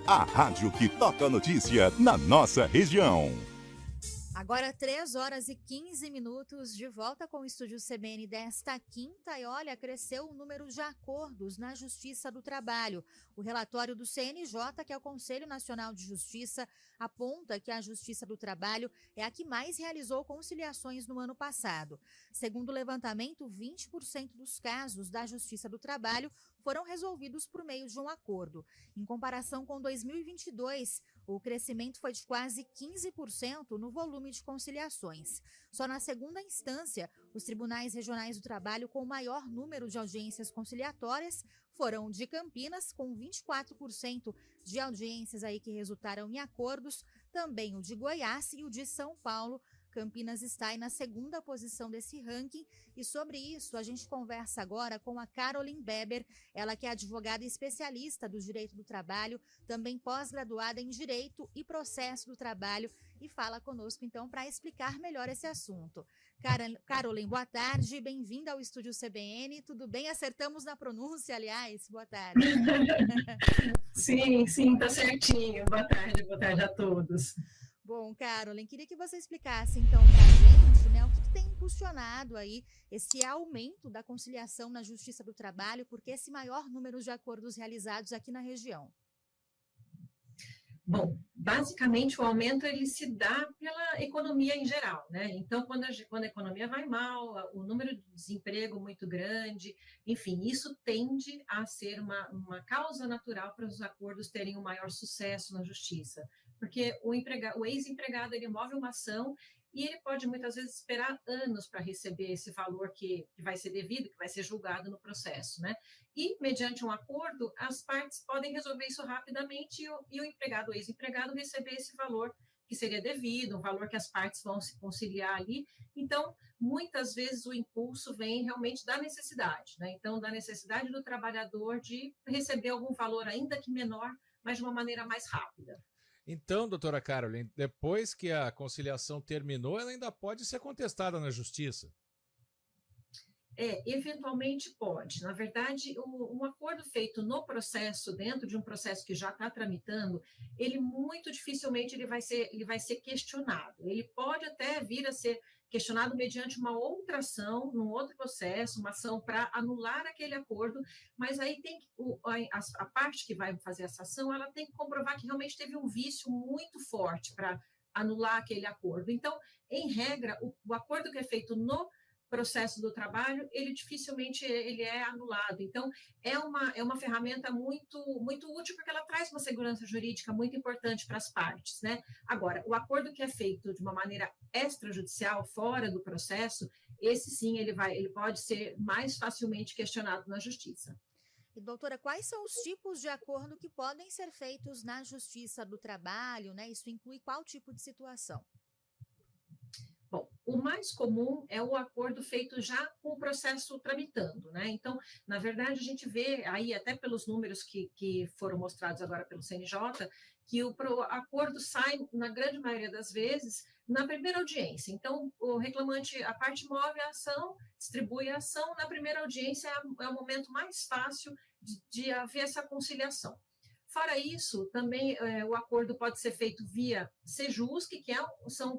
A rádio que toca a notícia na nossa região. Agora 3h15, de volta com o Estúdio CBN desta quinta. E olha, cresceu o número de acordos na Justiça do Trabalho. O relatório do CNJ, que é o Conselho Nacional de Justiça, aponta que a Justiça do Trabalho é a que mais realizou conciliações no ano passado. Segundo o levantamento, 20% dos casos da Justiça do Trabalho foram resolvidos por meio de um acordo. Em comparação com 2022, o crescimento foi de quase 15% no volume de conciliações. Só na segunda instância, os tribunais regionais do trabalho com o maior número de audiências conciliatórias foram o de Campinas, com 24% de audiências aí que resultaram em acordos, também o de Goiás e o de São Paulo. Campinas está aí na segunda posição desse ranking, e sobre isso a gente conversa agora com a Caroline Beber, ela que é advogada especialista do direito do trabalho, também pós-graduada em Direito e Processo do Trabalho, e fala conosco então para explicar melhor esse assunto. Caroline, boa tarde, bem-vinda ao Estúdio CBN, tudo bem? Acertamos na pronúncia, aliás, boa tarde. Sim, tá certinho. Boa tarde a todos. Bom, Caroline, queria que você explicasse então para a gente, né, o que tem impulsionado aí esse aumento da conciliação na Justiça do Trabalho, porque esse maior número de acordos realizados aqui na região. Bom, basicamente o aumento ele se dá pela economia em geral, né? Então, quando a economia vai mal, o número de desemprego muito grande, enfim, isso tende a ser uma causa natural para os acordos terem um maior sucesso na justiça, porque o ex-empregado ele move uma ação e ele pode muitas vezes esperar anos para receber esse valor que vai ser devido, que vai ser julgado no processo, né? E, mediante um acordo, as partes podem resolver isso rapidamente e o empregado, o ex-empregado, receber esse valor que seria devido, um valor que as partes vão se conciliar ali. Então, muitas vezes o impulso vem realmente da necessidade, né? Então, da necessidade do trabalhador de receber algum valor, ainda que menor, mas de uma maneira mais rápida. Então, doutora Caroline, depois que a conciliação terminou, ela ainda pode ser contestada na justiça? Eventualmente pode. Na verdade, um acordo feito no processo, dentro de um processo que já está tramitando, ele muito dificilmente ele vai ser questionado. Ele pode até vir a ser questionado mediante uma outra ação, num outro processo, uma ação para anular aquele acordo, mas aí tem a parte que vai fazer essa ação, ela tem que comprovar que realmente teve um vício muito forte para anular aquele acordo. Então, em regra, o acordo que é feito no processo do trabalho, ele dificilmente ele é anulado. Então, é uma ferramenta muito, muito útil, porque ela traz uma segurança jurídica muito importante para as partes, né? Agora, o acordo que é feito de uma maneira extrajudicial, fora do processo, esse sim, ele pode ser mais facilmente questionado na justiça. E, doutora, quais são os tipos de acordo que podem ser feitos na Justiça do Trabalho, né? Isso inclui qual tipo de situação? Bom, o mais comum é o acordo feito já com o processo tramitando, né? Então, na verdade, a gente vê aí, até pelos números que foram mostrados agora pelo CNJ, que o acordo sai, na grande maioria das vezes, na primeira audiência. Então, o reclamante, a parte move a ação, distribui a ação, na primeira audiência é o momento mais fácil de haver essa conciliação. Fora isso, também o acordo pode ser feito via Sejusc, que são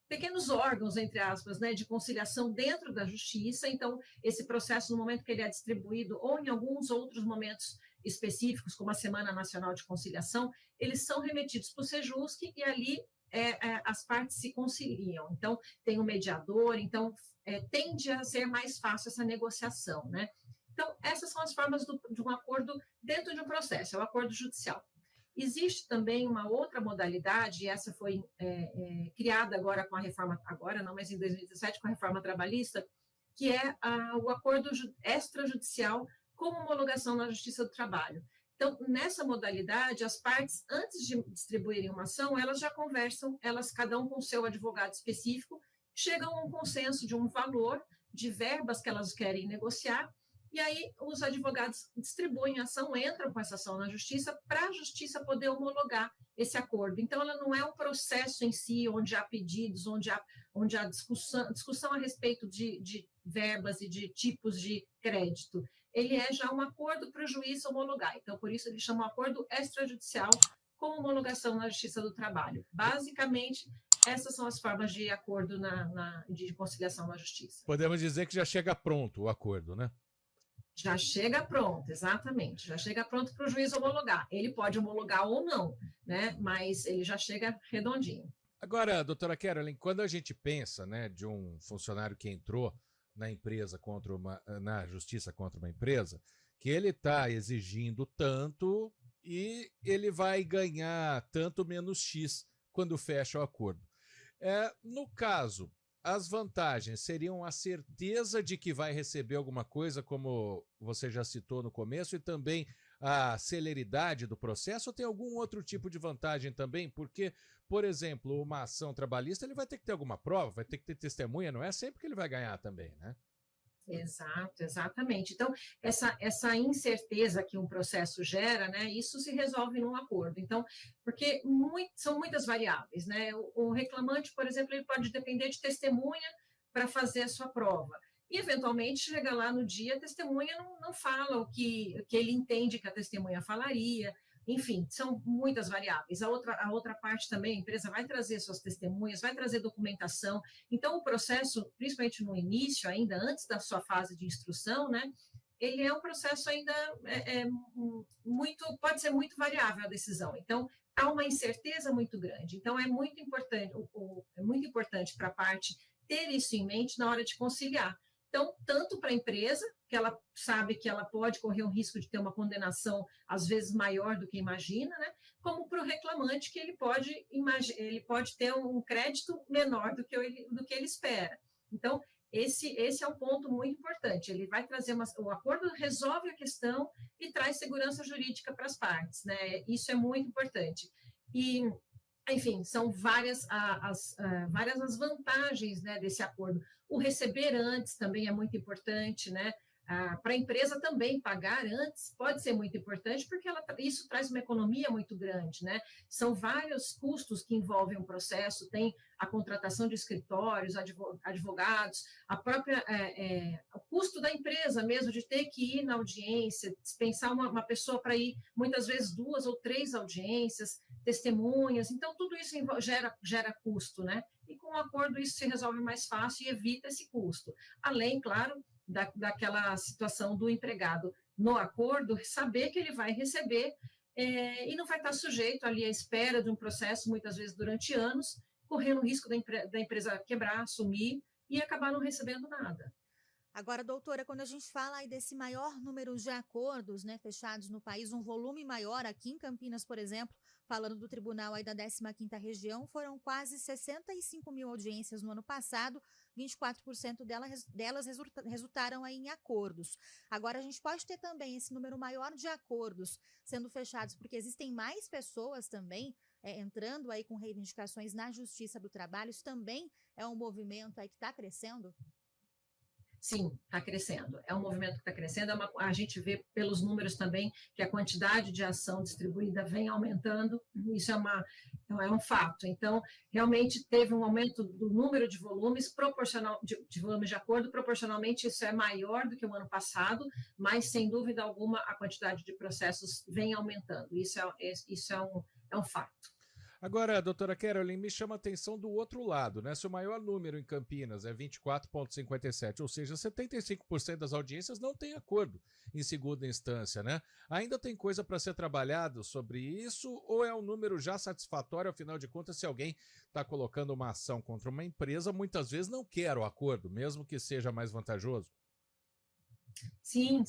pequenos órgãos, entre aspas, né, de conciliação dentro da justiça. Então, esse processo, no momento que ele é distribuído, ou em alguns outros momentos específicos, como a Semana Nacional de Conciliação, eles são remetidos para o Sejusc e ali as partes se conciliam. Então, tem um mediador, então tende a ser mais fácil essa negociação, né? Então, essas são as formas de um acordo dentro de um processo, é o acordo judicial. Existe também uma outra modalidade, e essa foi criada agora com a reforma, agora não, mas em 2017 com a reforma trabalhista, que é o acordo extrajudicial com homologação na Justiça do Trabalho. Então, nessa modalidade, as partes, antes de distribuírem uma ação, elas já conversam, cada um com o seu advogado específico, chegam a um consenso de um valor, de verbas que elas querem negociar, e aí os advogados distribuem a ação, entram com essa ação na justiça, para a justiça poder homologar esse acordo. Então, ela não é um processo em si, onde há pedidos, onde há discussão a respeito de verbas e de tipos de crédito. ele é já um acordo para o juiz homologar. Então, por isso ele chama um acordo extrajudicial com homologação na Justiça do Trabalho. Basicamente, essas são as formas de acordo de conciliação na Justiça. Podemos dizer que já chega pronto o acordo, né? Já chega pronto, exatamente. Já chega pronto para o juiz homologar. Ele pode homologar ou não, né? Mas ele já chega redondinho. Agora, doutora Carolyn, quando a gente pensa, né, de um funcionário que entrou na empresa na justiça contra uma empresa, que ele está exigindo tanto e ele vai ganhar tanto menos X quando fecha o acordo. No caso, as vantagens seriam a certeza de que vai receber alguma coisa, como você já citou no começo, e também a celeridade do processo, ou tem algum outro tipo de vantagem também? Porque, por exemplo, uma ação trabalhista, ele vai ter que ter alguma prova, vai ter que ter testemunha, não é sempre que ele vai ganhar também, né? Exato, exatamente. Então, essa incerteza que um processo gera, né, isso se resolve num acordo. Então, porque são muitas variáveis, né? O reclamante, por exemplo, ele pode depender de testemunha para fazer a sua prova. E, eventualmente, chega lá no dia, a testemunha não fala o que ele entende que a testemunha falaria. Enfim, são muitas variáveis. A outra parte também, a empresa vai trazer suas testemunhas, vai trazer documentação. Então, o processo, principalmente no início, ainda antes da sua fase de instrução, né, ele é um processo ainda pode ser muito variável a decisão. Então, há uma incerteza muito grande. Então, é muito importante para a parte ter isso em mente na hora de conciliar. Então, tanto para a empresa, que ela sabe que ela pode correr o risco de ter uma condenação, às vezes, maior do que imagina, né? Como para o reclamante, que ele pode ter um crédito menor do que ele espera. Então, esse é um ponto muito importante. Ele vai trazer o acordo resolve a questão e traz segurança jurídica para as partes, né? Isso é muito importante. E, enfim, são várias as vantagens, né, desse acordo. O receber antes também é muito importante, né? Para a empresa também pagar antes pode ser muito importante, porque isso traz uma economia muito grande, né? São vários custos que envolvem o processo, tem a contratação de escritórios, advogados, o custo da empresa mesmo, de ter que ir na audiência, dispensar uma pessoa para ir, muitas vezes, 2 ou 3 audiências, testemunhas, então tudo isso gera custo, né? E com o acordo isso se resolve mais fácil e evita esse custo. Além, claro, daquela situação do empregado no acordo, saber que ele vai receber e não vai estar sujeito ali à espera de um processo, muitas vezes durante anos, correndo o risco da empresa quebrar, sumir e acabar não recebendo nada. Agora, doutora, quando a gente fala aí desse maior número de acordos, né, fechados no país, um volume maior aqui em Campinas, por exemplo, falando do tribunal aí da 15ª região, foram quase 65 mil audiências no ano passado, 24% delas resultaram aí em acordos. Agora, a gente pode ter também esse número maior de acordos sendo fechados, porque existem mais pessoas também entrando aí com reivindicações na Justiça do Trabalho. Isso também é um movimento aí que está crescendo? Sim, está crescendo. É um movimento que está crescendo. A gente vê pelos números também que a quantidade de ação distribuída vem aumentando. Isso é um fato. Então, realmente teve um aumento do número de volumes proporcional de volumes de acordo. Proporcionalmente, isso é maior do que o ano passado, mas sem dúvida alguma a quantidade de processos vem aumentando. Isso é um fato. Agora, doutora Carolyn, me chama a atenção do outro lado, né? Se o maior número em Campinas é 24,57, ou seja, 75% das audiências não tem acordo em segunda instância, né? Ainda tem coisa para ser trabalhado sobre isso, ou é um número já satisfatório? Afinal de contas, se alguém está colocando uma ação contra uma empresa, muitas vezes não quer o acordo, mesmo que seja mais vantajoso. Sim.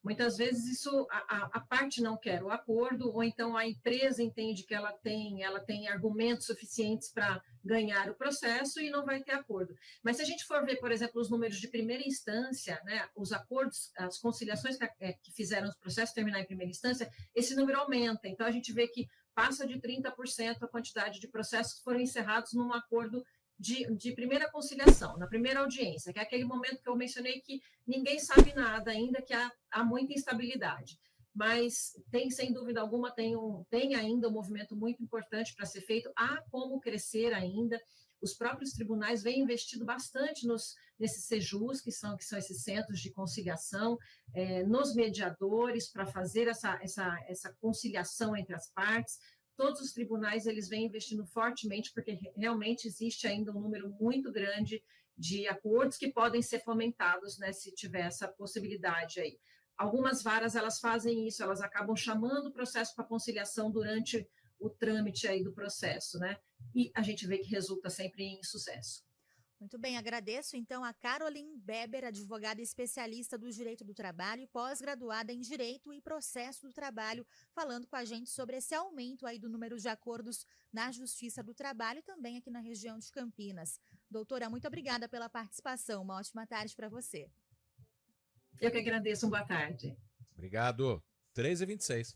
Muitas vezes a parte não quer o acordo, ou então a empresa entende que ela tem argumentos suficientes para ganhar o processo e não vai ter acordo. Mas se a gente for ver, por exemplo, os números de primeira instância, né, os acordos, as conciliações que fizeram os processos terminar em primeira instância, esse número aumenta. Então a gente vê que passa de 30% a quantidade de processos que foram encerrados num acordo de primeira conciliação, na primeira audiência, que é aquele momento que eu mencionei que ninguém sabe nada ainda, que há muita instabilidade. Mas sem dúvida alguma, tem ainda um movimento muito importante para ser feito, há como crescer ainda. os próprios tribunais vêm investindo bastante nesses CEJUs, que são esses centros de conciliação, nos mediadores, para fazer essa conciliação entre as partes. Todos os tribunais eles vêm investindo fortemente, porque realmente existe ainda um número muito grande de acordos que podem ser fomentados, né, se tiver essa possibilidade aí. Algumas varas, elas fazem isso, elas acabam chamando o processo para conciliação durante o trâmite aí do processo, né? E a gente vê que resulta sempre em sucesso. Muito bem, agradeço então a Caroline Beber, advogada especialista do Direito do Trabalho, pós-graduada em Direito e Processo do Trabalho, falando com a gente sobre esse aumento aí do número de acordos na Justiça do Trabalho e também aqui na região de Campinas. Doutora, muito obrigada pela participação, uma ótima tarde para você. Eu que agradeço, boa tarde. Obrigado. 3h26.